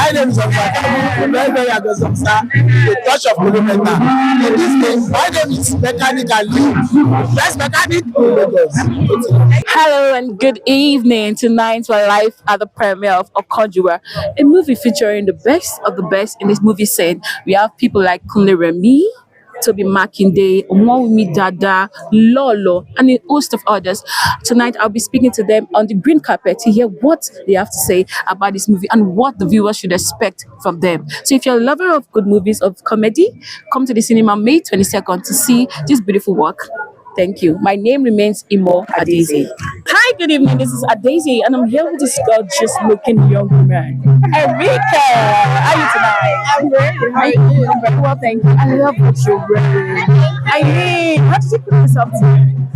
My name is Okanjuwa. Very, very aggressive, sir. The touch of Monumental. In this case, my name is Mechanic Ali. Best mechanic in Lagos. Hello and good evening. Tonight we're live at the premiere of Okanjuwa, a movie featuring the best of the best in this movie scene. We have people like Kunle Remi, Toby Makinde, Omowumi Dada, Lolo, and a host of others. Tonight, I'll be speaking to them on the green carpet to hear what they have to say about this movie and what the viewers should expect from them. So, if you're a lover of good movies, of comedy, come to the cinema May 22nd to see this beautiful work. Thank you. My name remains Imo Adeze. Hi, good evening. This is Adeze, and I'm here with this gorgeous looking young woman, Erika. How are you tonight? I'm very good. How are you? I'm very well, thank you. I love what you're wearing. I mean, how did you put this up to?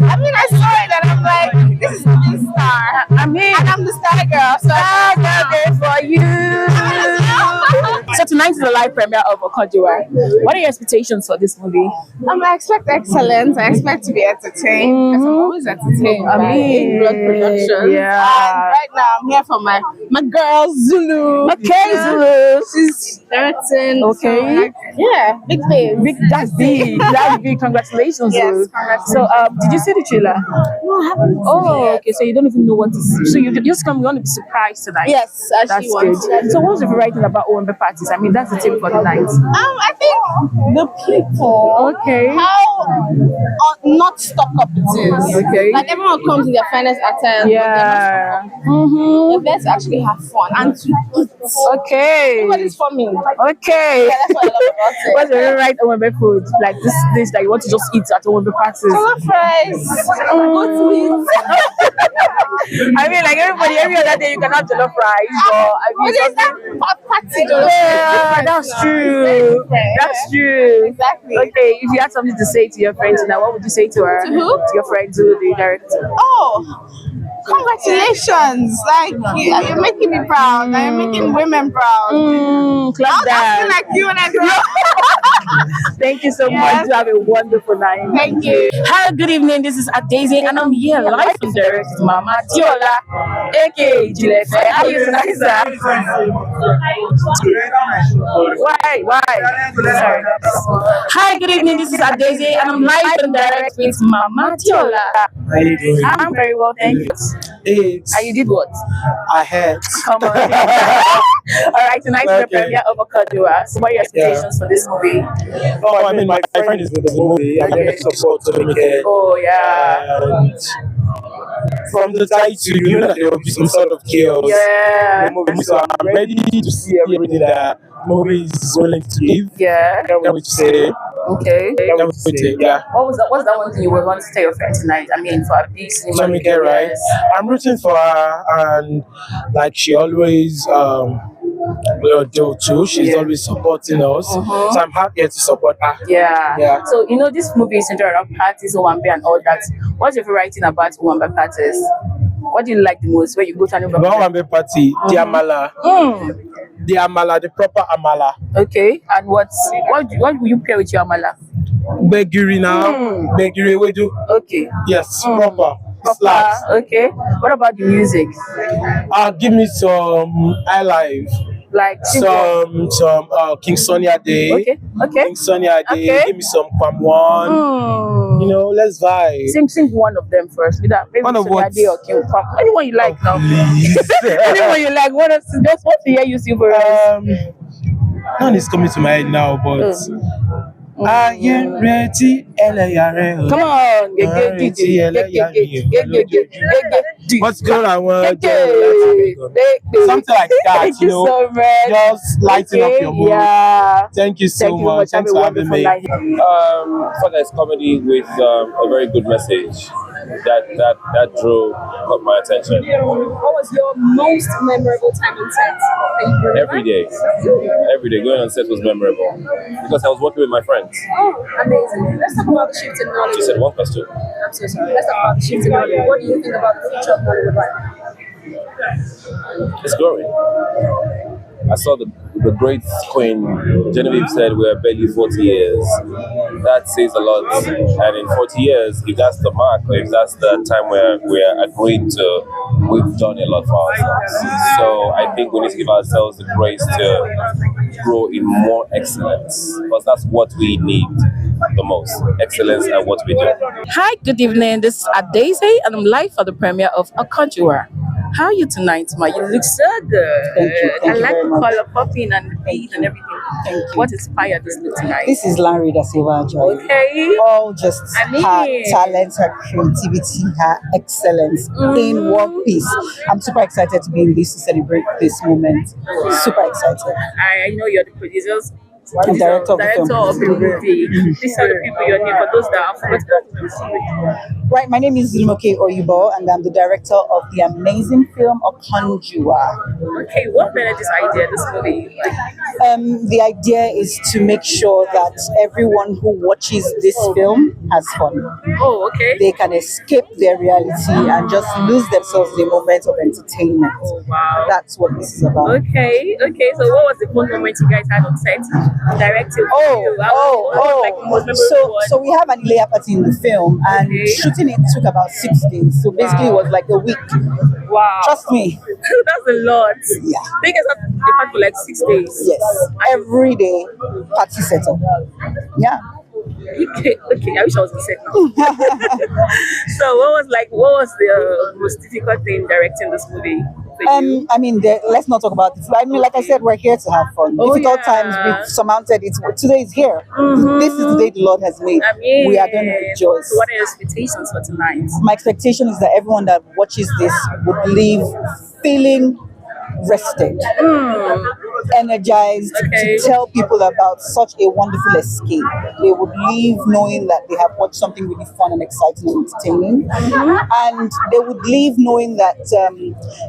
I mean, I saw it and I'm like, this is the star. I mean, and I'm the star girl, so I got there for you. So tonight is the live premiere of Okanjuwa. What are your expectations for this movie? I expect excellence. I expect to be entertained. Because I'm always entertained. Blood Productions. Yeah. And right now I'm here for my girl Zulu. Okay, Zulu. She's 13. Okay. So, like, yeah, big thing. Big, that's big. That's big. Congratulations, Yes, Zulu. congratulations. So, did you see the trailer? No, I haven't seen Oh, it yet. okay. So you don't even know what to see. So you just come. You want to be surprised tonight. Yes, That's actually want good. So what was the writing about OMB parties? I mean, that's the tip for the night. I think the people, Okay. how not stuck up it is. Okay. Like everyone comes in their finest attire. Yeah. They're there to actually have fun and to eat. Okay. Everybody's for me. Okay. Yeah, that's what I love about it. What's your right OMB food? Like this dish that you want to just eat at OMB parties? Jollof fries, goat meat. I mean, like every other day you can have jollof rice, but I mean, What is that? Party jollof yeah, fries. that's true. That's true. Exactly. Okay, if you had something to say to your friends now, what would you say to her? To who? To your friend, to the director. Oh, congratulations! Like you're making me proud. Like, you're making women proud. Clap I'll that. feel like you when I grow up. Thank you so Yes. much. You have a wonderful night. Thank you. Hi, good evening. This is Adeze, and I'm here live from direct with Mama Tiola, aka Jilefe. How are you tonight, sir? Why? Sorry. Hi, good evening. This is Adeze, and I'm live and direct with Mama Tiola. How you doing? I'm very well, thank you. It's And you did what? I had. Come on. All right, tonight's the Okay. premiere of Okanjuwa. So, what are your expectations for this movie? Oh, I mean, my friend is with the movie. I'm here to support to make it. Oh, yeah. And from the title, you know that there will be some sort of chaos. Yeah. in the movie, so I'm ready to see everything that movie is willing to give. Yeah. Can't wait to say. Okay. Can't wait to say. Yeah. What's that one thing you would want to tell your friend tonight? I mean, for a big cinema. So make it right. I'm rooting for her, and like she always do too. She's always supporting us. So I'm happy to support her. Yeah. Yeah. So this movie is centered around parties, Owambe and all that. What's your favorite thing about Owambe parties? What do you like the most when you go to an Owambe party? One party, the amala, the amala, the proper amala. Okay. And what will you pair with your amala? Begiri now, begiri we do. Okay. Yes, proper. Slaps. Okay. What about the music? Give me some iLive. Like Some King Sonia Day. Okay. King Sonia Day. Okay. Give me some Kwam One. You know, let's vibe. Sing one of them first. Maybe One of Sonia what? Day or King Pam. Anyone you like now. Please. Anyone you like. Just want to hear you sing for us. None is coming to my head now, but are you ready? Come on. What's going on? Something like that, Thank you so much. Just lighting up your mood. Yeah. Thank you so much. Have Thanks a for having wonderful me. night. Thought that's comedy with a very good message that caught my attention. What was your most memorable time on set? Every day going on set was memorable because I was working with my friends. Oh, amazing. Let's talk about the shift in Nollywood. She said one question. I'm so sorry. Let's talk about the shift in Nollywood. What do you think about the future of Nollywood right now? It's growing. I saw the great Queen Genevieve said we're barely 40 years. That says a lot. And in 40 years, if that's the mark, or if that's the time where we're agreed to we've done a lot for ourselves. So I think we need to give ourselves the grace to grow in more excellence, because that's what we need the most. Excellence at what we do. Hi, good evening. This is Adeze, and I'm live for the premiere of Okanjuwa. How are you tonight, Ma? You look so good. Thank you. Thank I you like very the much. color popping and the beat and everything. Thank you. What inspired this look tonight? This is Larry da Silva Joy. Okay. All just I mean- her talent, her creativity, her excellence in one piece. I'm super excited to be in this to celebrate this moment. Super excited. I know you're the producers. I'm director of the film. Director of the movie. Please tell the people your name for those that have forgotten. Right, my name is Zumoke Oyibo, and I'm the director of the amazing film Okanjuwa. Okay, what made this idea, this movie? The idea is to make sure that everyone who watches this film has fun. Oh, okay. They can escape their reality and just lose themselves in a moment of entertainment. Oh, wow. That's what this is about. Okay. So what was the fun moment you guys had on set? Directing? So we have an Ilea party in the film, and Okay. shooting it took about 6 days. So basically, it was like a week. Wow. Trust me. That's a lot. Yeah. They guys have the party for like 6 days. Yes. Every day, party setup. Yeah. Okay. I wish I was the set. So what was the most difficult thing directing this movie for you? I mean, let's not talk about it. I mean, like I said, we're here to have fun. Oh, Difficult yeah. times, we've surmounted it. Today is here. This is the day the Lord has made. I mean, We are going to rejoice. So what are your expectations for tonight? My expectation is that everyone that watches this would leave feeling rested, energized Okay. to tell people about such a wonderful escape. They would leave knowing that they have watched something really fun and exciting and entertaining. And they would leave knowing that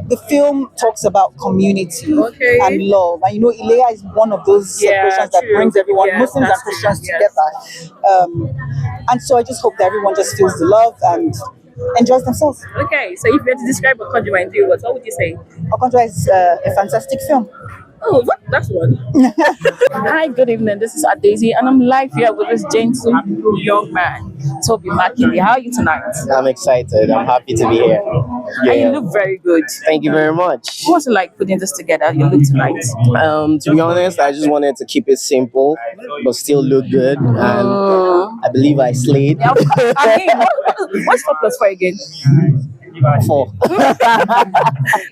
the film talks about community Okay. and love. And you know, Ilea is one of those Yeah, celebrations that true. brings everyone, Yeah, Muslims and that's Christians, true. Yes. together. And so I just hope that everyone just feels the love and enjoys themselves. Okay, so if you had to describe Okanjuwa in 3 words, what would you say? Okanjuwa is a fantastic film. Oh, what? That's one. Hi, good evening. This is Adeze, and I'm live here with this gentle young man, Toby Makinde. How are you tonight? I'm excited. I'm happy to be here. And you look very good. Thank you very much. What was it like putting this together? You look tonight. To be honest, I just wanted to keep it simple, but still look good. And I believe I slayed. Yeah, I mean, what's 4 plus 4 again? 4.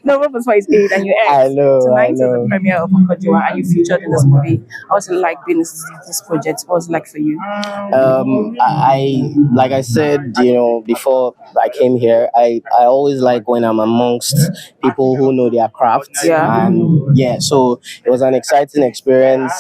No, 4 plus 4 is 8, and you X. I know, Tonight I is know. the premiere of Okanjuwa, and you featured in this movie. How was it like being in this project? What was it like for you? I like I said, before I came here, I always like when I'm amongst people who know their craft. Yeah. And so it was an exciting experience.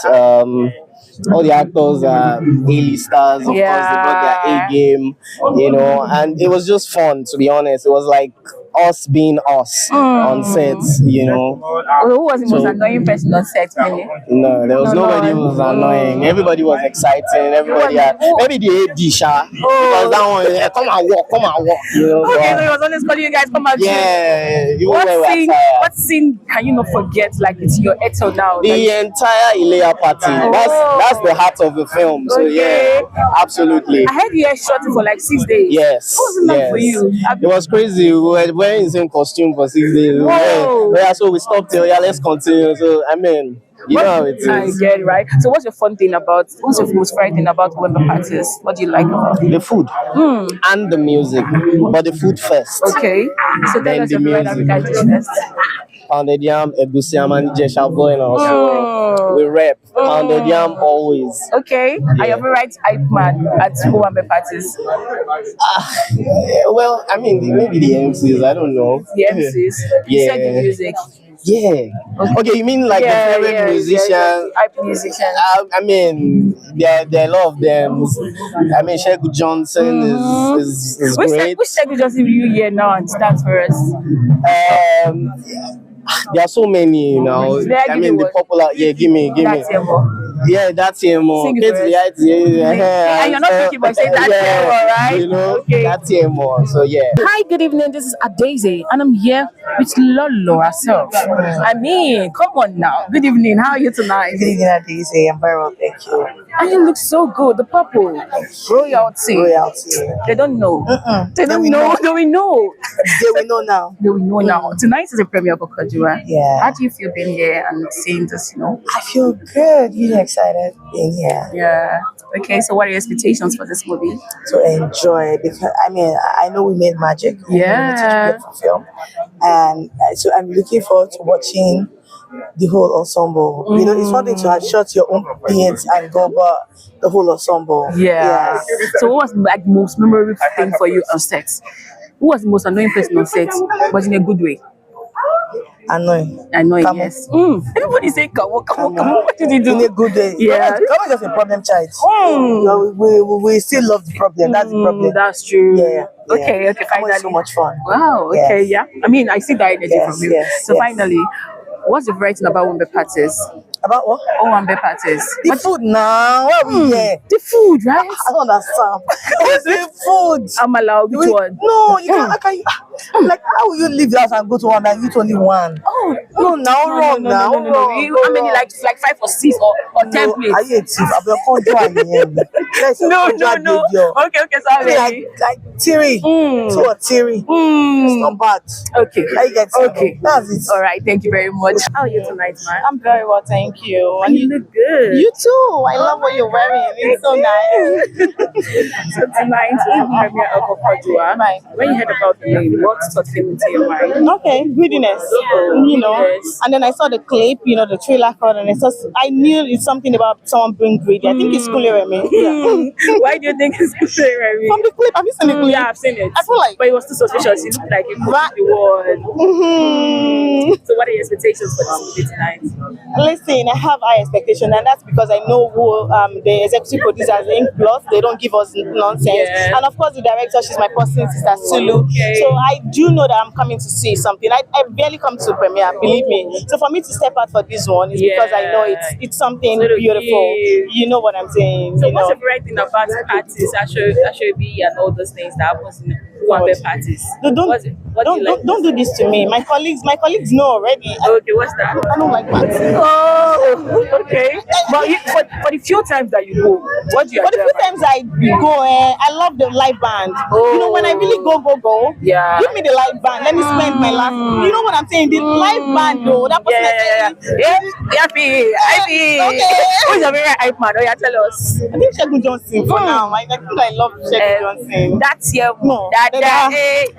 All the actors are A-listers, of course, they brought their A game, and it was just fun, to be honest. It was like us being us on sets, Who was the most So- annoying person on set? Really? No, there was No, nobody who was annoying. Everybody was exciting. Everybody had, maybe the AD, Sha. Because that one, come and walk. Okay, so but- he was always calling you guys come out. yeah, you What were scene? tired. What scene can you not forget? Like it's your ex now. The entire Ilea party. That's the heart of the film. So yeah, absolutely. I heard you guys shot it for like 6 days. Yes. What was it like for you? It was crazy. We were wearing the same costume for 6 days. Whoa. Yeah, so we stopped here. Yeah, let's continue. So I mean, you know how it I is. get it, right. So what's your most favorite thing about Wemba parties? What do you like about it? The food and the music, but the food first. Okay. So tell Then us the your favorite music. African dish first. Pounded yam, egusi yam, and Jesha boy now. So we rep pounded yam always. Okay. And your favorite hype man at Wemba parties? Well, I mean, maybe the MCs. I don't know. The MCs. You said the music. Yeah. Okay, you mean like the favorite musician? Hype musician. I mean, there are a lot of them. I mean, Sheku Johnson is great. Which segment just you hear now and dance for us? There are so many, Yeah, I give mean, me the one. popular. Yeah, give me. That's your more. Yeah, that's him. Sing it for us. And you're not talking about saying that's him, right? You know, Okay. that's him. So yeah. Hi, good evening. This is Adeze, and I'm here with Lolo herself. I mean, come on now. Good evening. How are you tonight? Good evening, Adeze. I'm very well, thank you. And you look so good. The purple. Royalty. Royalty. They don't know. They don't will know. know. They will know. They will know now. They will know now. Tonight is the premiere of Okanjuwa. Yeah. How do you feel being here and seeing this, I feel good, really excited being here. Yeah. Okay, so what are your expectations for this movie? To enjoy it, because I know we made magic. Yeah. For film, and so I'm looking forward to watching the whole ensemble. It's one thing to have shot your own beats and go, but the whole ensemble. Yeah. Yes. So what was like the most memorable thing for you on set? Who was the most annoying person on set, but in a good way? Annoying. Annoying, Come on. yes. Everybody say, come on. What did he do? In a good way. Yeah. Come on, just a problem child. We still love the problem. That's the problem. That's true. Yeah. Okay, Come on, finally. it's so much fun. Wow, okay, yeah. I mean, I see that energy from you. Yes, So yes. finally, what's the variety about Wambe parties? About what? Wambe parties. The food now. Where are we here? The food, right? I don't understand. It's the food. Amala, which one? No, you can't. How can you? Like, how will you leave the house and go to one and eat only one? Oh, No, wrong. no. How many, like 5 or 6 or 10 plates? I ate it. I've been conjuring. No. Okay, sorry. Like Tiri. So what Tiri? It's not bad. Okay. I get it. Okay. That's it. All right, thank you very much. How are you tonight, man? I'm very well, thank you. And you look good. You too. I love what you're wearing. It's so nice. So tonight is the premiere of Okanjuwa. Right. When you heard about the name, what thought came into your mind? Okay, greediness. Yes. And then I saw the clip, the trailer for it, and I knew it's something about someone being greedy. I think it's Kunle Remi. Yeah. Why do you think it's Kunle Remi? From the clip, have you seen the clip? Yeah, I've seen it. I feel like. But it was too suspicious. It looked like it was Right. the word. Mhm. So what are your expectations for this movie tonight? Listen, I have high expectations, and that's because I know who the executive producers Ink Plus. They don't give us nonsense. Yeah. And of course, the director, she's my person, Sister Sulu. Okay. So I do know that I'm coming to see something. I barely come to premiere, believe me. So for me to step out for this one is because I know it's something Little beautiful. gift. You know what I'm saying? So what's the right thing about parties, Ashobi and all those things that happens in Wambe parties? Don't What do you like? don't do this to me. My colleagues know already. Okay, what's that? I don't like parties. Oh, okay. But for the few times that you go, what do you But the enjoy few times I go, I love the live band. When I really go, Yeah. give me the live band. Let me spend my last. You know what I'm saying? The live band, though. That person Happy. Okay. Who's your favorite hype man? Oh, yeah, tell us. I think Shegun Johnson for now. I think I love Shegun Johnson. That's your No.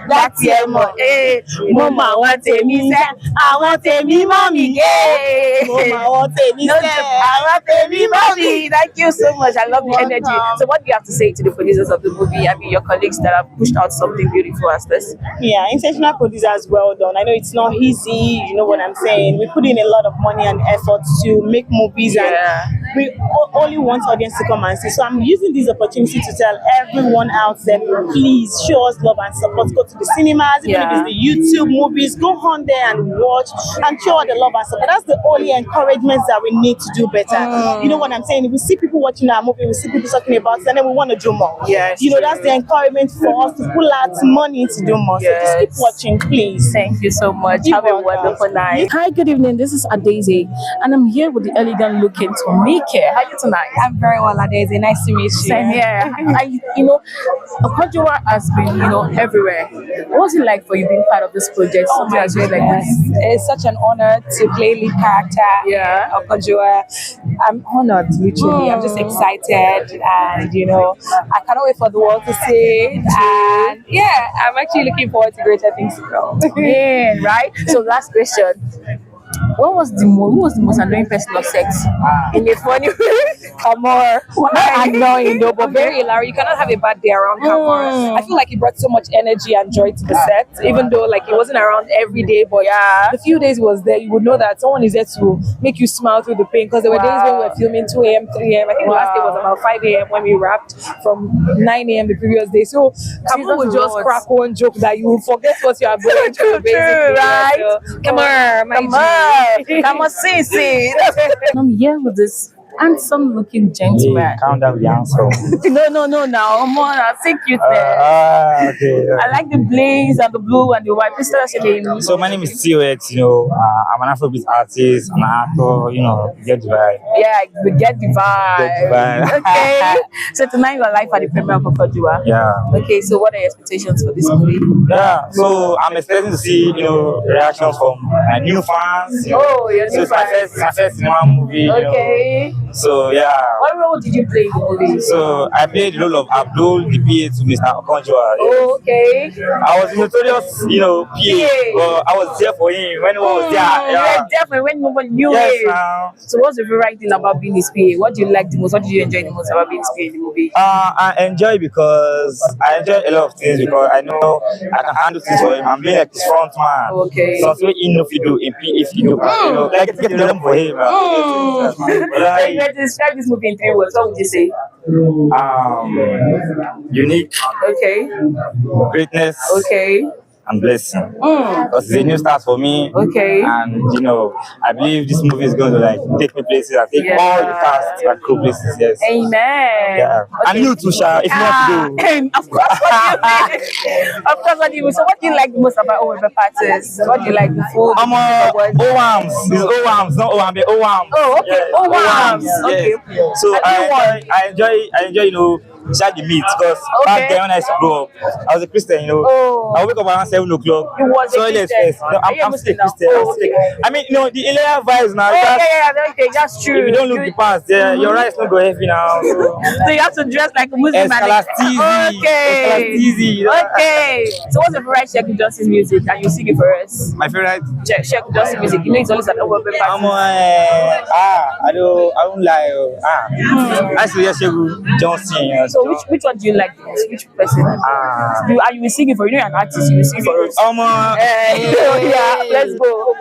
that's your mom. Mama, I want to me say, I want to me mommy. Mama, I want to be I want to be mommy. Thank you so much. I love the energy. Welcome. So, what do you have to say to the producers of the movie? I mean, your colleagues that have pushed out something beautiful as this. Yeah, intentional producers, well done. I know it's not easy, you know what I'm saying. We put in a lot of money and effort to make movies, and we only want audience to come and see. So I'm using this opportunity to tell everyone out there, please show us love and support. Go to the cinemas, even if it's the YouTube movies, go on there and watch and show all the love and support. That's the only encouragement that we need to do better. You know what I'm saying? If we see people watching our movie, we see people talking about it, and then we want to do more. Yes, you know, that's the encouragement for us to pull out money to do more. So just keep watching, please. Thank you so much. You're Have a welcome. wonderful night. Hi, good evening. This is Adeze, and I'm here with the elegant looking Tomike. How are you tonight? I'm very well, Adeze. Nice to meet you. Same here. Okanjuwa has been, everywhere. What was it like for you being part of this project? Oh my goodness. It's such an honor to play lead character Yeah. in Okanjuwa. I'm honored, literally. I'm just excited, and I cannot wait for the world to see it. And yeah, I'm actually looking forward to greater things to come. Yeah, right? So last question. Who was the most annoying person of sex? In a funny way? Kamor, not annoying though, but very hilarious. You cannot have a bad day around Kamor. I feel like he brought so much energy and joy to the set, even though he wasn't around every day. But the few days he was there, you would know that someone is there to make you smile through the pain. Because there were days when we were filming 2 a.m., 3 a.m. I think the last day was about 5 a.m. when we wrapped from 9 a.m. the previous day. So Kamor would just crack one joke that you will forget what you are going through, basically. right? So, Kamor, my G. Come on, see. I'm here with this handsome looking gentleman. Calm down with the answer. No, now. Come on, I'll take you there. Okay. I like the blaze and the blue and the white. Please tell us your name. So my name is TOX, I'm an Afrobeat artist, an actor, get the vibe. Yeah, we get the vibe. Get the vibe. Okay. So tonight you are live at the premiere of Okanjuwa. Yeah. Okay, so what are your expectations for this movie? Yeah, so I'm expecting to see, reactions from my new fans. Oh, your So new it's my fans. first cinema movie. Okay. So yeah. What role did you play in the movie? So I played the role of Abdul, the PA to Mr. Okanjuwa. Oh, okay. I was notorious, PA, but I was there for him when he was there. Yeah, definitely when no one knew Yes, him. now. So what's the favorite thing about being his PA? What do you like the most? What did you enjoy the most about being his PA in the movie? I enjoy a lot of things because I know I can handle things for him. I'm being like his front man. Okay. So if you do, if you do, like get them for him. So if you had to describe this movie in 3 words, what would you say? Unique, Okay. greatness, Okay. and blessing. Because it's a new start for me. Okay. And I believe this movie is going to take me places. I think all the cast and cool places. Yes. Amen. Yeah. Okay. And you too, Sha, if you want to go. And of course, what do you mean? Of course, what do you mean? So, what do you like the most about Owembe parties? What do you like the food? I'm Owams. It's Owams, not Owambe. Owams. Oh, okay. Yeah. Owams. Yes. Okay. So And I enjoy, share the meat because back then when I used to grow up, I was a Christian, Oh. I wake up around 7 o'clock. You was a So let's Christian. first. No, Are you a I'm still a Muslim now? Christian. Oh, I'm still okay. I mean, the Ilya vibes now. Oh, okay, that's true. If you don't look the past, your eyes not go heavy now. So you have to dress like a Muslim. Okay. Easy. Okay. So what's your favorite Sheku Johnson's music? And you sing it for us. My favorite. Sheku Johnson music. You know it's always at Owembe I'm parties. I don't lie. I still hear Sheku Johnson. So which one do you like the most? Which person? You will sing it for you. You're an artist. You will sing for us. Yeah. Let's go.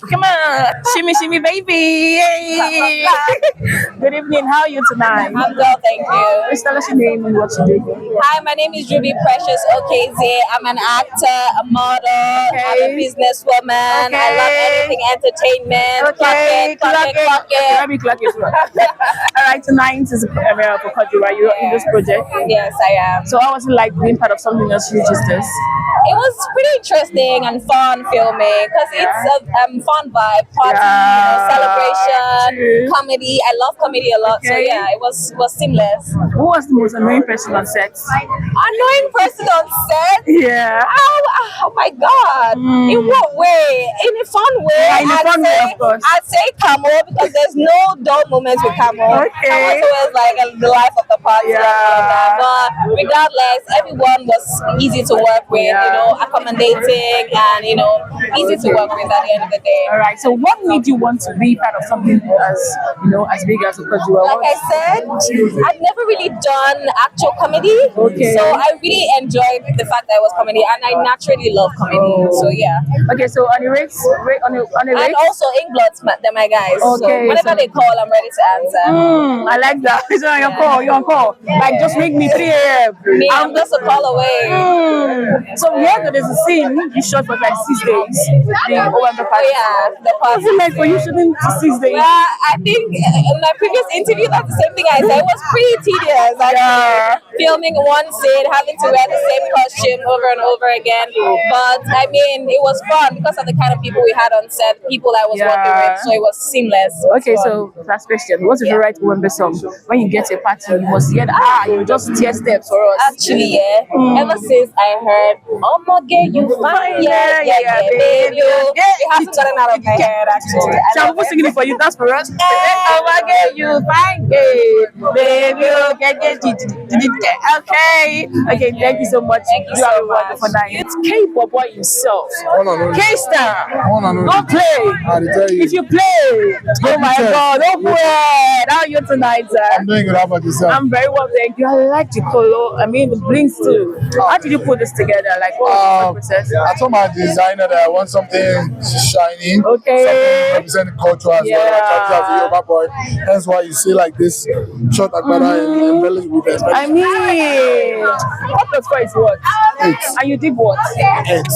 Come on, shimmy, baby. Yay. Good evening. How are you tonight? I'm well, thank you. Please tell us your name and what you do. Hi, my name is Ruby Precious Okeze. I'm an actor, a model, I'm a businesswoman. I love anything entertainment. Clock it. Let me clock it. All right, tonight is the premiere of Okanjuwa. You're in this project. Yes, I am. So how was it like being part of something else huge as this? It was pretty interesting and fun filming because it's a fun vibe, party, celebration, comedy. I love comedy a lot, so yeah, it was seamless. Who was the most annoying person on set? Annoying person on set? Yeah. Oh my God! In what way? In a fun way? Yeah, in a fun way, of course. I'd say Camo because there's no dull moments with Camo. Okay. Camo's always like the life of the party. Yeah. But regardless, everyone was easy to work with. Accommodating and easy to work with at the end of the day. All right. So what made you want to be part of something as big as Okanjuwa? Like I said, I've never really done actual comedy. Okay. So I really enjoyed the fact that it was comedy, and I naturally love comedy. So yeah. Okay. So on the race, on the And race. also Inkblood's they're my guys. Okay, So whenever they call, I'm ready to answer. I like that. So on your call. You're on call. Like just ring me 3 a.m. I'm just a call away. So there's a scene you shot for like 6 days. The Owembe party. Yeah, the party. What's it like for you shooting for 6 days? Yeah, I think in my previous interview, that's the same thing I said. It was pretty tedious. Filming one scene, having to wear the same costume over and over again. But I mean, it was fun because of the kind of people we had on set, people I was working with. So it was seamless. Okay, so last question. What's your favorite Owembe song? When you get to a party, you must hear that. You just tear steps for us. Actually, ever since I heard, oh my God, you fine, baby, it hasn't gotten out of my head actually. Shall we sing it for you? That's for us. Oh my God, you fine, baby, okay. Okay, thank you so much. Thank you have so a wonderful much. night. It's K-Boy himself. K-Star. Don't play. If you play, oh my God, don't play. How are you tonight, sir? I'm doing good. How about yourself? I'm very well, thank you. I like the color. I mean, the blinks too. How did you put this together? Like, I told my designer that I want something shiny, Okay. something representing culture as well. Like I do as a Yoruba boy. That's why you see like this short agbada and embellished with the I mean, what plus 4 is what? 8. And you did what? 8.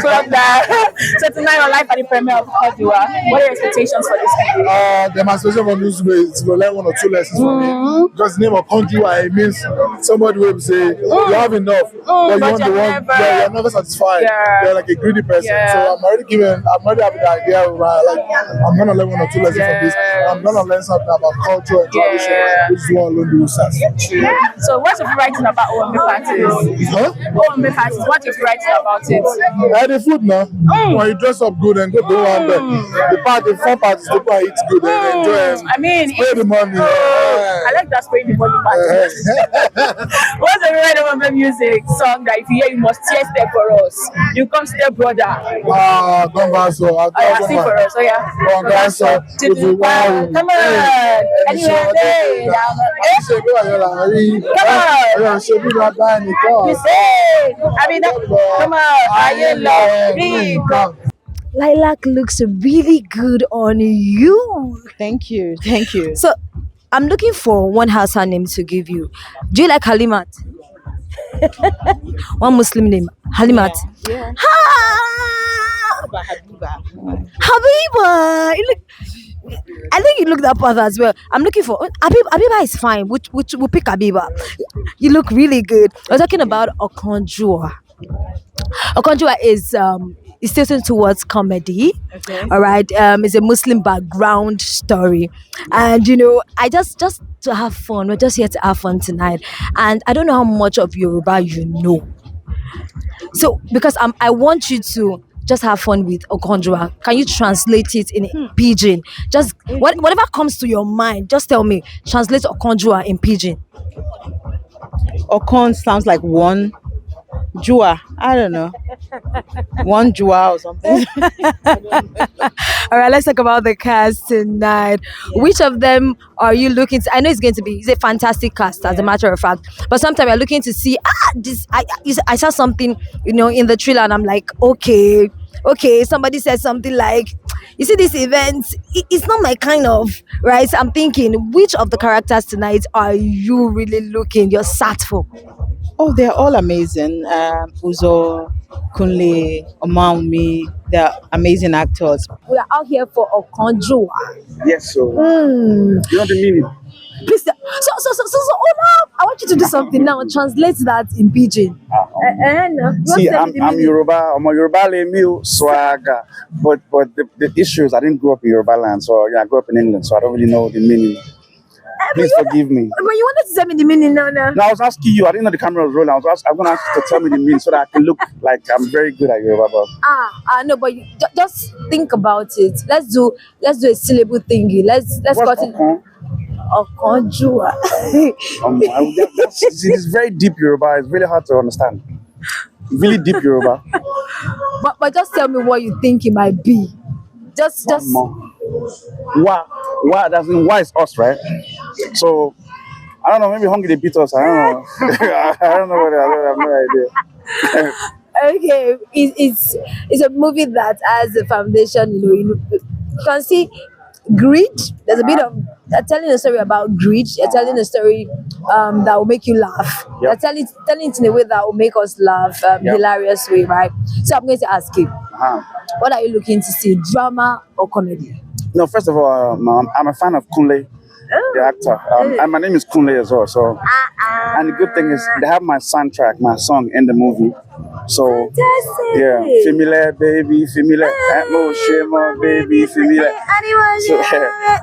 Club that. So tonight on live at the premiere of Okanjuwa, what are your expectations for this movie? The emancipation from this way is to learn 1 or 2 lessons from me. Because the name of Okanjuwa, it means somebody will say you have enough, but you want the one. You're never satisfied. You're like a greedy person. So I'm already having the idea of I'm gonna learn 1 or 2 lessons from this. I'm gonna learn something about culture and tradition. Which is what alone will satisfy. So what's your favorite thing about OMB parties? Huh? OMB parties, what's your favorite thing about it? The food now. When you dress up good and go to one bed. The fun part is people eat good and enjoy it. I mean, spray the money. I like that spray the money part. What's the favorite OMB music song that if you hear you must step for us? You come step brother. Gongaso. Sing for us. Gongaso. Come on. Anywhere there. You say, I mean, come on. Lilac looks really good on you. Thank you. Thank you. So, I'm looking for one Hausa name to give you. Do you like Halimat? One Muslim name, Halimat. Yeah. Habiba. I think you look that part as well. I'm looking for Abiba is fine. We'll pick Abiba. You look really good. We're talking about Okanjuwa. Okanjuwa is tilting towards comedy. Okay. All right. It's a Muslim background story, and I just to have fun. We're just here to have fun tonight, and I don't know how much of Yoruba you know. So because I want you to just have fun with Okanjuwa. Can you translate it in Pidgin? Just whatever comes to your mind, just tell me. Translate Okanjuwa in Pidgin. Okon sounds like one. Jua, I don't know. One Jua or something. All right, let's talk about the cast tonight. Which of them are you looking to? I know it's a fantastic cast, as a matter of fact. But sometimes you're looking to see this. I saw something, in the trailer, and I'm like, okay. Somebody said something like, you see, this event, it's not my kind of, right? So I'm thinking, which of the characters tonight are you really you're sat for? Oh, they're all amazing. Uzo, Kunle, Omaumi, they're amazing actors. We are out here for Okanjuwa. Yes, so you know the meaning. Please, so, Ola, I want you to do something now. Translate that in Pidgin. See, I'm Yoruba. I'm a Yoruba Lemi Swaga, but the issues, I didn't grow up in Yoruba land, so I grew up in England, so I don't really know the meaning. Please forgive me. But you wanted to tell me the meaning now. No, I was asking you. I didn't know the camera was rolling. I'm going to ask you to tell me the meaning so that I can look like I'm very good at Yoruba. No, but just think about it. Let's do a syllable thingy. Let's cut it. Okanjuwa. It's very deep Yoruba. It's really hard to understand. Really deep Yoruba. But just tell me what you think it might be. Just. Why? That's why it's us, right? So I don't know. Maybe hungry they beat us. I don't know. I don't know what. I have no idea. Okay, it's a movie that has a foundation. You can see greed. There's a bit of telling a story about greed. You're telling a story that will make you laugh. Yep. You're telling it in a way that will make us laugh, hilarious way, right? So I'm going to ask you, what are you looking to see, drama or comedy? No, first of all, I'm a fan of Kunle, the actor, and my name is Kunle as well. So, and the good thing is they have my soundtrack, my song in the movie. So, yeah, familiar baby, familiar, no shame, baby, familiar.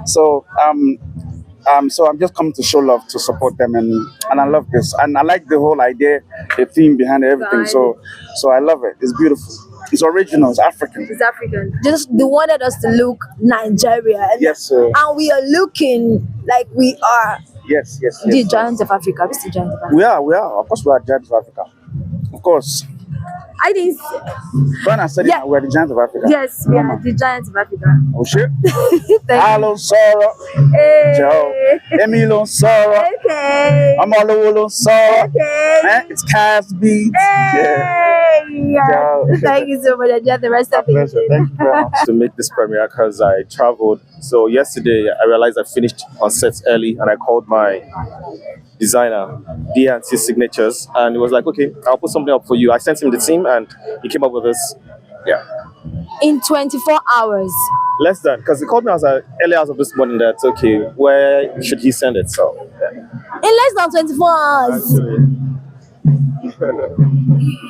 So I'm just coming to show love, to support them, and I love this, and I like the whole idea, the theme behind everything. So I love it. It's beautiful. It's original. It's African. It's African. They wanted us to look Nigerian. Yes, sir. And we are looking like we are. Yes. The giants of Africa. What's the giants of Africa? We are. Of course, we are giants of Africa. Of course. I didn't. When I said it, we're the giants of Africa. Yes, we are the giants of Africa. Oh shit. Hello, Sarah. Hey. Joe. Emilio, Sarah. Okay. I'm all over Sarah. Okay. It's Cass Beats. Hey. Yeah. Yeah. Thank you so much. Enjoy the rest of the evening. Thank you very much. To make this premiere because I traveled. So yesterday I realized I finished on set early and I called my designer, D&T Signatures, and he was like, okay, I'll put something up for you. I sent him the team and he came up with this. Yeah. In 24 hours. Less than, because he called me early hours of this morning that, okay, where should he send it? So, yeah. In less than 24 hours.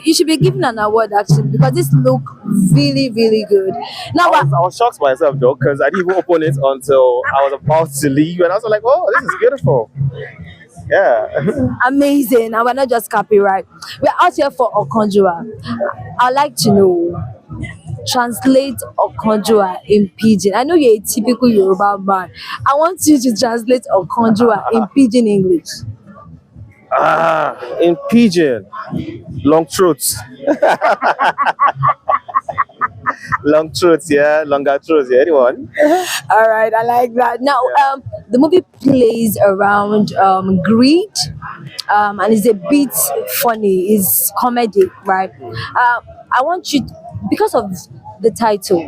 You should be given an award actually because this look really, really good. Now, I was shocked myself though because I didn't even open it until I was about to leave and I was like, oh, this is beautiful. Yeah. Amazing. And we're not just copyright. We're out here for Okanjuwa. I'd like to know, translate Okanjuwa in pidgin. I know you're a typical Yoruba man. I want you to translate Okanjuwa in pidgin English. In pidgin, long truths. Long truths, yeah, longer truths, yeah, anyone. All right, I like that. Now, the movie plays around greed, and it's a bit funny. It's comedic, right? I want you, because of the title,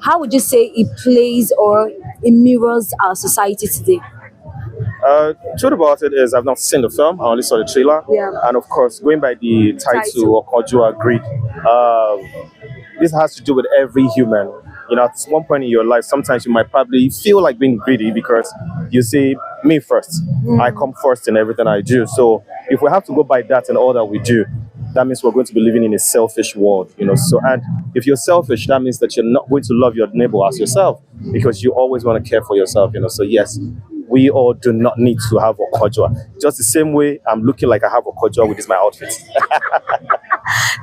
how would you say it plays or it mirrors our society today? Truth about it is I've not seen the film. I only saw the trailer. Yeah. And of course, going by the title Okanjuwa Greed, this has to do with every human. You know, at one point in your life, sometimes you might probably feel like being greedy because you say, me first. I come first in everything I do. So if we have to go by that in all that we do, that means we're going to be living in a selfish world, you know. So, and if you're selfish, that means that you're not going to love your neighbor as yourself because you always want to care for yourself, you know. So yes, we all do not need to have Okanjuwa. Just the same way I'm looking like I have Okanjuwa with this my outfit.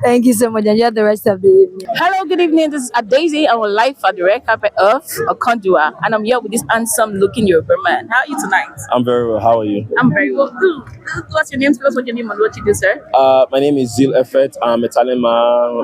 Thank you so much. Enjoy the rest of the evening. Hello, good evening. This is Adaisy. I'm live at the red carpet of Okanjuwa, and I'm here with this handsome-looking Yoruba man. How are you tonight? I'm very well. How are you? I'm very well. What's your name? Tell us what your name and what you do, sir. My name is Zil Effet. I'm a talent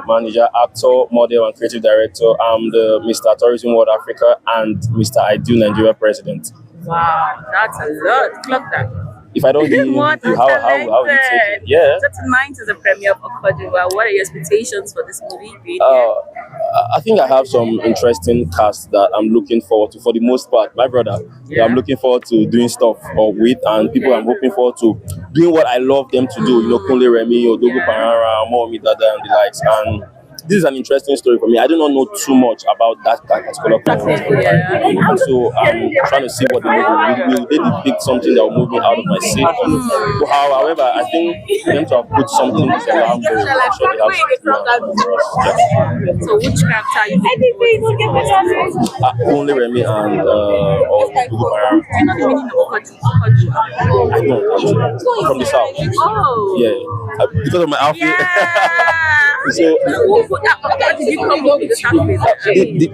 manager, actor, model, and creative director. I'm the Mr. Tourism World Africa and Mr. Ideal Nigeria President. Wow, that's a lot. Clock that. If I don't give you, how would you take it? Yeah. So tonight is the premiere of Okanjuwa. What are your expectations for this movie? I think I have some interesting cast that I'm looking forward to. For the most part, my brother, I'm looking forward to doing stuff with, and people I'm hoping forward to doing what I love them to do. You know, Kunle Remi, Odogo Parara, Momi Dada, and the likes. And this is an interesting story for me. I do not know too much about that particular character. And so I'm trying to see what the movie will they depict something that will move me out of my seat. However, I think for them to have put something in the I'm sure they have something for us. So which character are you thinking? Only Remi and Odogo Parara. Do you know the meaning of Okanjuwa? I don't actually. From the south. Oh. Yeah. Because of my outfit. So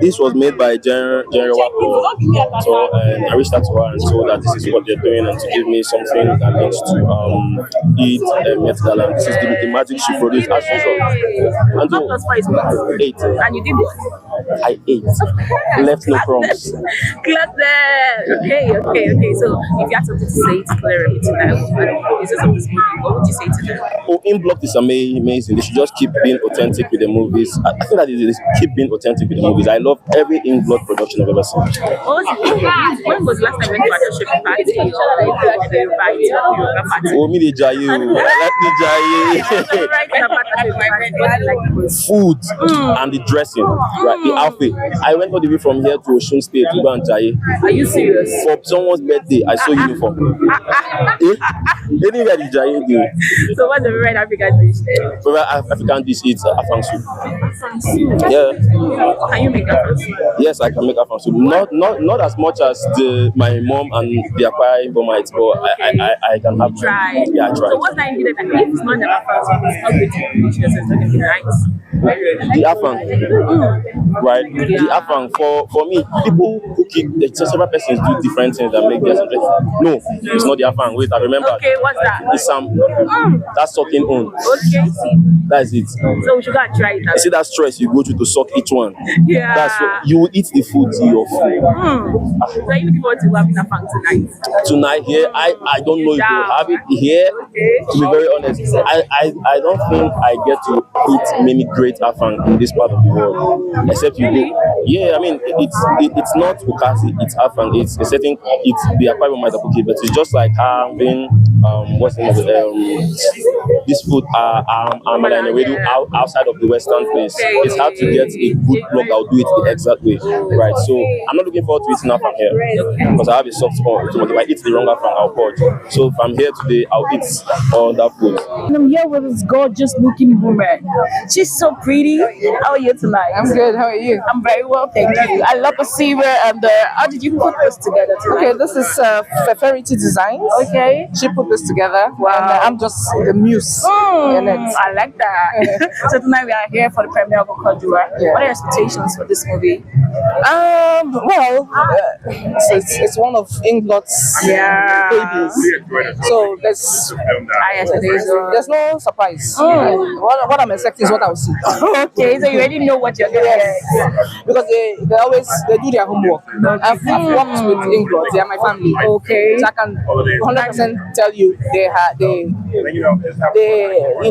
this was made by General Wako. So I reached out to her and told her this is what they're doing and to give me something that links to eat Met Gala. This is the magic she produced as usual. And so 8. And you did what? I ate. Left no crumbs. Clap there. Okay. So if you had something to say to Kunle Remi tonight, of this movie, what would you say to them? Oh, In Block is amazing. They should just keep being authentic with the movies. I think that they keep being authentic with the movies. I love every In Block production I've ever seen. When was the last time you went to a shipping party or Oh, me the jayu. Food and the dressing, right? The outfit. I went all the way from here to Osun State to go and jaye. Are you serious? For someone's birthday, I saw uniform. Anywhere the jaye do. So what's the red African dish then? Favorite African dish is afang soup. Afang soup? Yeah. Can you make afang soup? Yes, I can make afang soup. Not as much as my mom and the Akwa Ibom might, but I can have. Try. Yeah, I tried. So what's that ingredient? If it's not the afang soup, it's not going to be delicious. It's not going to be nice. the afang, right? The afang for me, people cook it. Several persons do different things that make their subject. No, it's not the afang. Wait, I remember. Okay, what's that? It's that's sucking on. Okay. That's it. So we should go and try it. You see that stress you go through to suck each one. Yeah. That's what you will eat the food to your food. So are you looking forward to having a fun tonight? Tonight here, I don't know if you'll have it here. To be very honest, I don't think I get to eat many great afang in this part of the world, except you go. Yeah, I mean it's not ukasi, it's afang. It's a certain. It's the Akwa Ibom cook it, but it's just like having what's the name of it? This food amala and we do outside of the Western place. It's hard to get a good block that will do it the exact way, right? So I'm not looking forward to eating afang here because I have a soft spot. If I eat the wrong afang, I'll purge. So if I'm here today, I'll eat all that food. And I'm here with this gorgeous looking woman. She's so pretty. How are you tonight? I'm good. How are you? I'm very well, thank you. I love to see her. And how did you put this together tonight? Okay, this is Ferrity Designs. Okay. She put this together. Wow. And I'm just the muse in it. I like that. So tonight we are here for the premiere of Okanjuwa. Yeah. What are your expectations for this movie? It's one of Englot's babies. So there's no surprise. What I'm expecting is what I'll see. Okay, so you already know what you're going to get. Because they do their homework. I've worked with Englot. They are my family. Okay. So I can 100% tell you they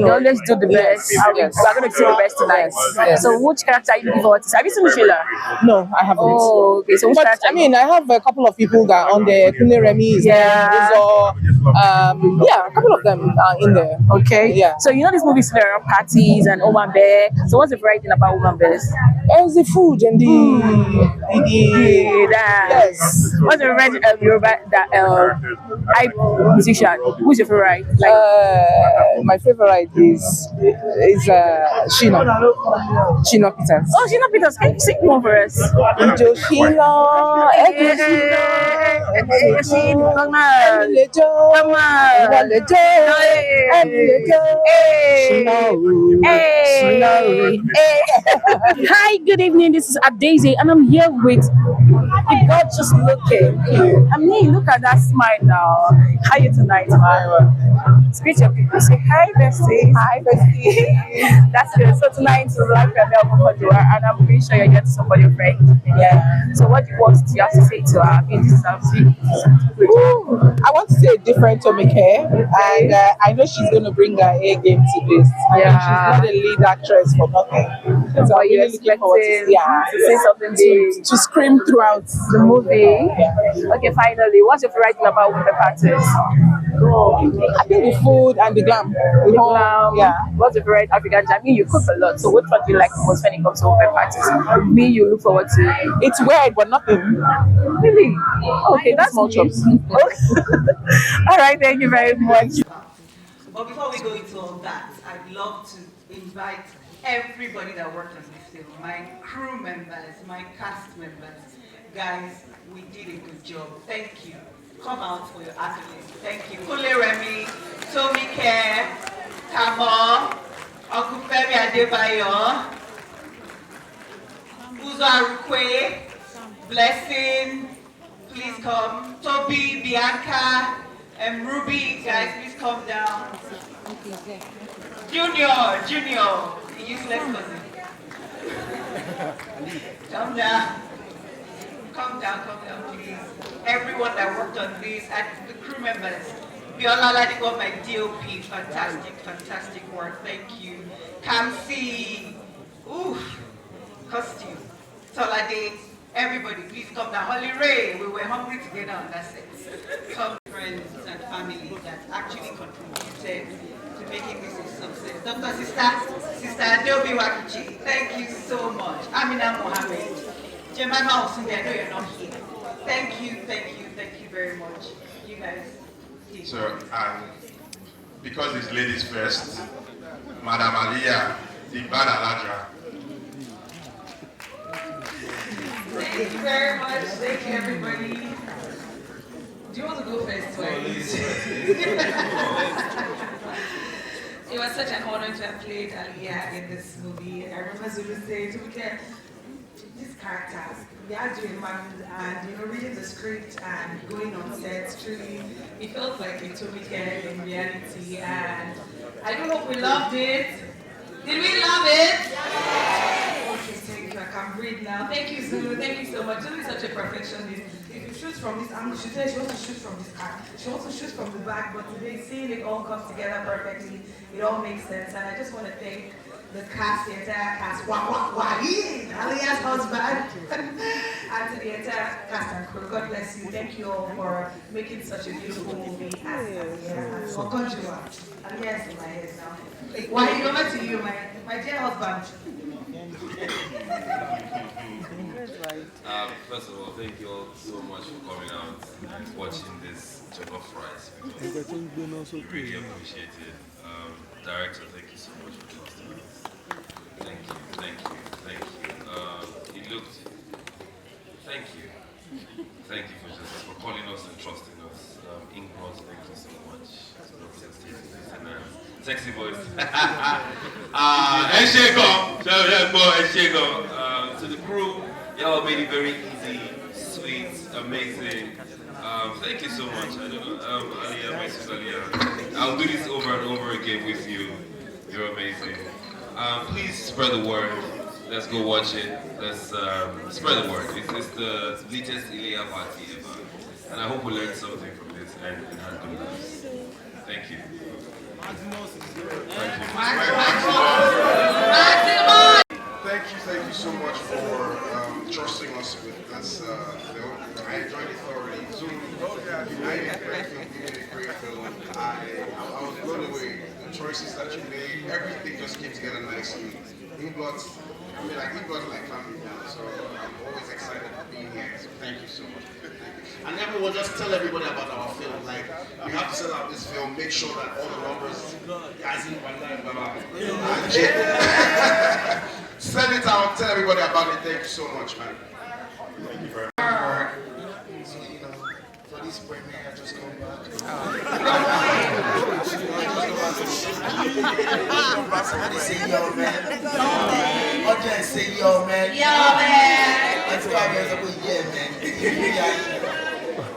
always do the best. Yes. We're going to see the best tonight. Yes. So which character are you looking forward to? Have you seen the trailer? No, I haven't. Oh, okay. So which character? I mean, I have a couple of people that are on there. Kunle Remi is there. A couple of them are in there. Okay. Yeah. So you know this movie is around parties and Oman Bear. So what's the variety thing about Oman Bears? It's the food and yes. What's the variety of Yoruba hype musician? Who's your favorite? My favorite is Shina Peters. Oh, Shina Peters. Can you sing one for us? Hi, good evening. This is Adeze, and I'm here with the gorgeous looking. I mean, look at that smile now. How are you tonight, man? Speak your people. Say hi, bestie. Hi, bestie. That's good. So tonight is the live premiere of Okanjuwa, and I'm pretty sure you're here to support your friend. Yeah. So what do you have to say to her? I mean, this is I want to say a different Tomike, and I know she's going to bring her A game to this. Yeah. She's not a lead actress for nothing. So I'm really looking forward to say something to scream throughout the movie. Yeah. Okay, finally, what's your favorite thing about women parties? I think the food and the glam. The glam. Yeah. What's your favorite African dish? I mean, you cook a lot, so which one do you like most when it comes to women parties? Me, you look forward to. It's weird, but nothing. Really? Okay, that's small chops. All right, thank you very much. But before we go into all that, I'd love to invite everybody that worked on this film, my crew members, my cast members. Guys, we did a good job. Thank you. Come out for your accolades. Thank you. Kunle Remi, Tomike, Tamo, Uncle Femi Adebayo, Uzo Arukwe, Blessing, please come. Toby, Bianca, and Ruby, guys, please come down. Junior, the useless cousin. Come down. Come down, please. Everyone that worked on this, and the crew members. Biola Ladipo, my DOP, fantastic work. Thank you. Kamsi, costume. Tolade, everybody, please come down. Holly Ray, we were hungry together on that set. Come, friends and family that actually contributed to making this a success. Dr. Sister Adobe Wakichi, thank you so much. Amina Mohammed, Jemima Osunde, I know you're not here. Thank you very much. You guys. So, because it's ladies first, Madam Aliyah, the Badaladra. Thank you very much. Thank you, everybody. Do you want to go first? It was such an honor to have played Aliyah in this movie. I remember Zulu saying to me, this character, we are doing one, and reading the script and going on set, truly, it felt like a Tomike in reality, and I don't know if we loved it. Did we love it? Okay, thank you. I can breathe now. Thank you, Zulu. Thank you so much. Zulu is such a perfectionist. If you shoot from this angle, she says she wants to shoot from this car. She wants to shoot from the back, but today, seeing it all come together perfectly, it all makes sense. And I just want to thank the cast, the entire cast, Aliyah's husband, and to the entire cast and crew. God bless you. Thank you all for making such a beautiful movie as Okanjuwa. Aliyah is in my head now. Why over to you, my dear husband. First of all, thank you all so much for coming out and watching this jollof rice. Really appreciate it. Director, thank you so much for trusting us. Thank you. It looked. Thank you. Thank you for calling us and trusting us. Inkbot, thank you so much. Sexy voice. To the crew, y'all made it very easy, sweet, amazing. Thank you so much. I don't know, Aliyah, my sister Aliyah. I'll do this over and over again with you. You're amazing. Please spread the word. Let's go watch it. Let's spread the word. It's the latest Aliyah party ever. And I hope we learned something from this and had good laughs. Thank you. Thank you so much for trusting us with this film. I enjoyed it thoroughly. I did a great film, you did a great film. I was blown away. The choices that you made, everything just came together nicely. Inkbot, like family now, so I'm always excited to be here. So thank you so much. And everyone, just tell everybody about our film. Like, we have to sell out this film, make sure that all the numbers, guys in send it out, tell everybody about it. Thank you so much, man. Thank you very much. For this premiere, I just come back. Somebody say yo, man. Audience say yo, man. Yo, man. Let's go out here and say yeah, man.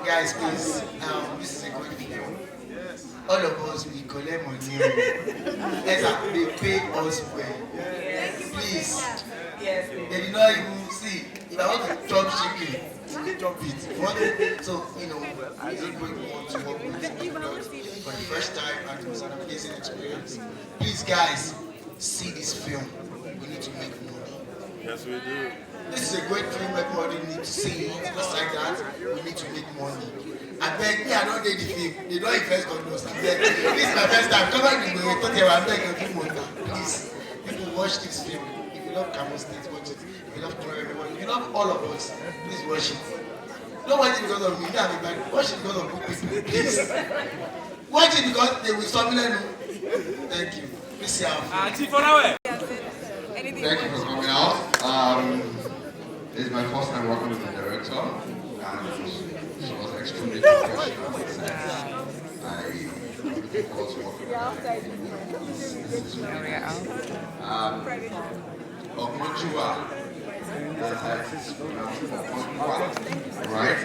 Guys, please, this is a good film. All of us, we collect money. They pay us well. Please. Yes. They did not even see. If I want to chop chicken, chop it. So, I don't really want to work with for the first time, and it was an amazing experience. Please, guys, see this film. We need to make money. Yes, we do. This is a great film. Everybody needs to see it. Just like that, we need to make money. I beg me, I don't need the film. They don't invest on us. This is my first time. Come on, I beg you, please. People watch this film. If you love Camo State, watch it. If you love everyone, if you love all of us, please watch it. Don't watch it because of me. Watch it because of good people. Please. Watch it because they will stop me. Thank you. Please see our film. Thank you for coming out. This is my first time working with the director, and she was extremely professional. I looking forward to working with her. This is really Okanjuwa. Right?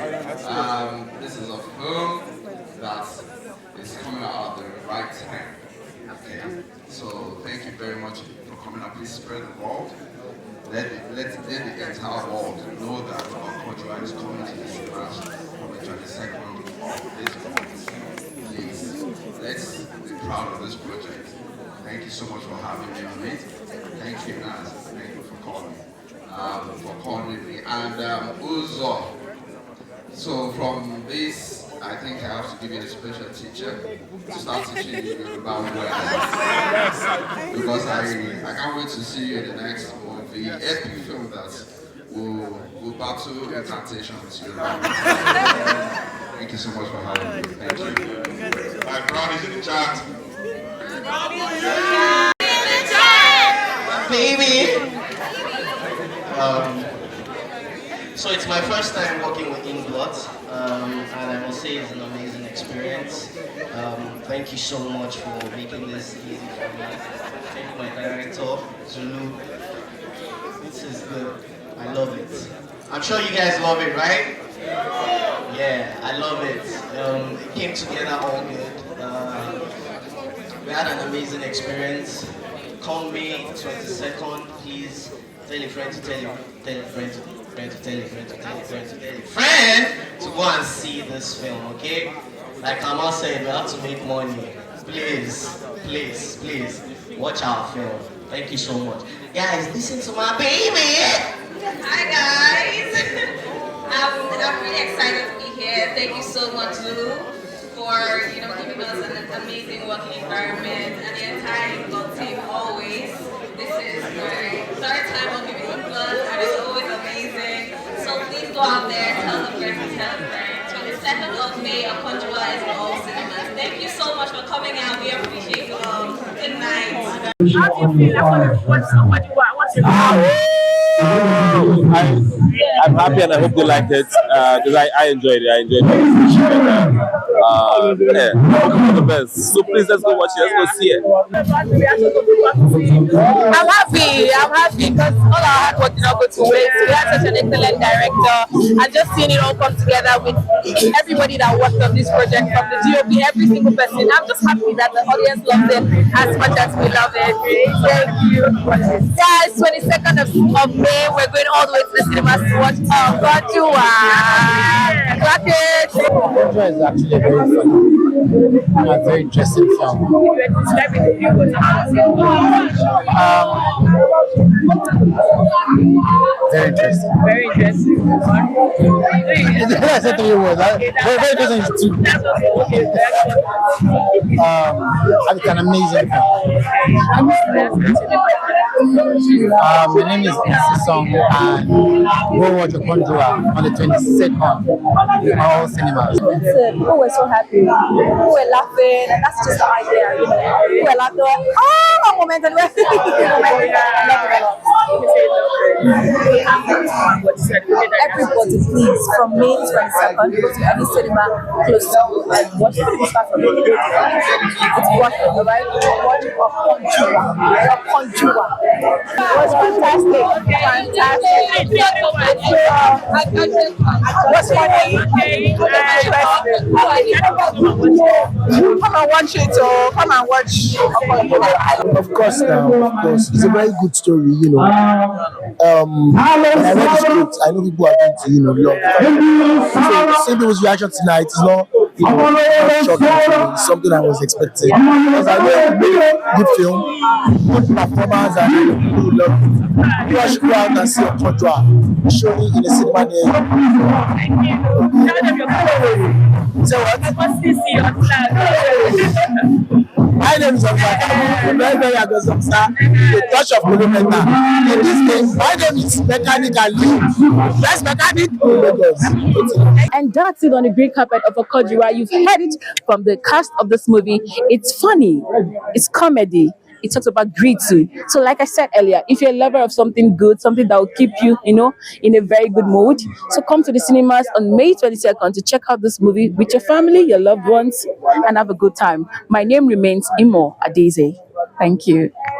This is a film that is coming out at the right time. Okay. So thank you very much for coming out. Please spread the word. Let the entire world know that Okanjuwa is coming to the cinemas on the 22nd of this month. Please, let's be proud of this project. Thank you so much for having me on it. Thank you, Naz. Thank you for calling me. And Uzo. So from this, I think I have to give you a special teacher to start teaching you Yoruba well. Because I can't wait to see you in the next movie, epic film that will battle incantation with Yoruba. Thank you so much for having me. Thank you. My brownies in the chat. Baby. So it's my first time working with Inglot, and I must say it's an amazing experience. Thank you so much for making this easy for me. Thank you, my director, Zulu. This is good. I love it. I'm sure you guys love it, right? Yeah, I love it. It came together all good. We had an amazing experience. Call me 22nd, please. Tell a friend to tell a friend to tell a friend to tell a friend to tell a friend to go and see this film, okay? Like Kamal said, we have to make money. Please, please, please, watch our film. Thank you so much. Guys, listen to my baby. Hi guys. I'm really excited to be here. Thank you so much, Lou, for giving us an amazing working environment and the entire Inglot team always. This is my third time working with Inglot and it's always amazing. So please go out there, tell a friend, tell a friend. 22nd of May, Okanjuwa is in all cinemas. Thank you so much for coming out. We appreciate you all. Good night. How do you feel after watching Okanjuwa? What's your I'm happy and I hope they like it because I enjoyed it. I enjoyed it. Yeah, all the best. So please let's go watch it. Let's go see it. I'm happy because all our hard work did not go to waste. We had such an excellent director, and just seeing it all come together with everybody that worked on this project, from the DOP, every single person. I'm just happy that the audience loved it as much as we love it. Thank you. Guys, 22nd of May, we're going all the way to the cinemas to watch Okanjuwa. Clap it. Okanjuwa is actually very fun. A very interesting film. Very interesting. Very interesting. I said 3 words. Very interesting is 2. It's an amazing film. My name is Song, and go watch Okanjuwa on the 22nd in all cinemas. People were so happy. People were laughing, and that's just the idea, People were laughing. Oh, moment and everybody, please, from May 22nd, go to any cinema close to you and watch it. Start from the beginning. It's worth it, alright? Watch Okanjuwa. It was fantastic. What's funny? Come and watch it, come and watch. Of course, it's a very good story, When I read the script, I know people are going to, love it. So, seeing people's reaction tonight is not, shocking to me. It's something I was expecting. Because I know it's a good film, good performance, and people will love it. You should go out and see Okanjuwa showing in the cinema near you. Say what? My name is Okanjuwa. Very, very aggressive, sir. The touch of kilometer. In this case, my name is Mechanic and Lee. Best mechanic in Lagos. And that's it on the green carpet of Okanjuwa. You've heard it from the cast of this movie. It's funny. It's comedy. It talks about greed too. So like I said earlier, if you're a lover of something good, something that will keep you, in a very good mood, so come to the cinemas on May 22nd to check out this movie with your family, your loved ones, and have a good time. My name remains Imo Adeze. Thank you.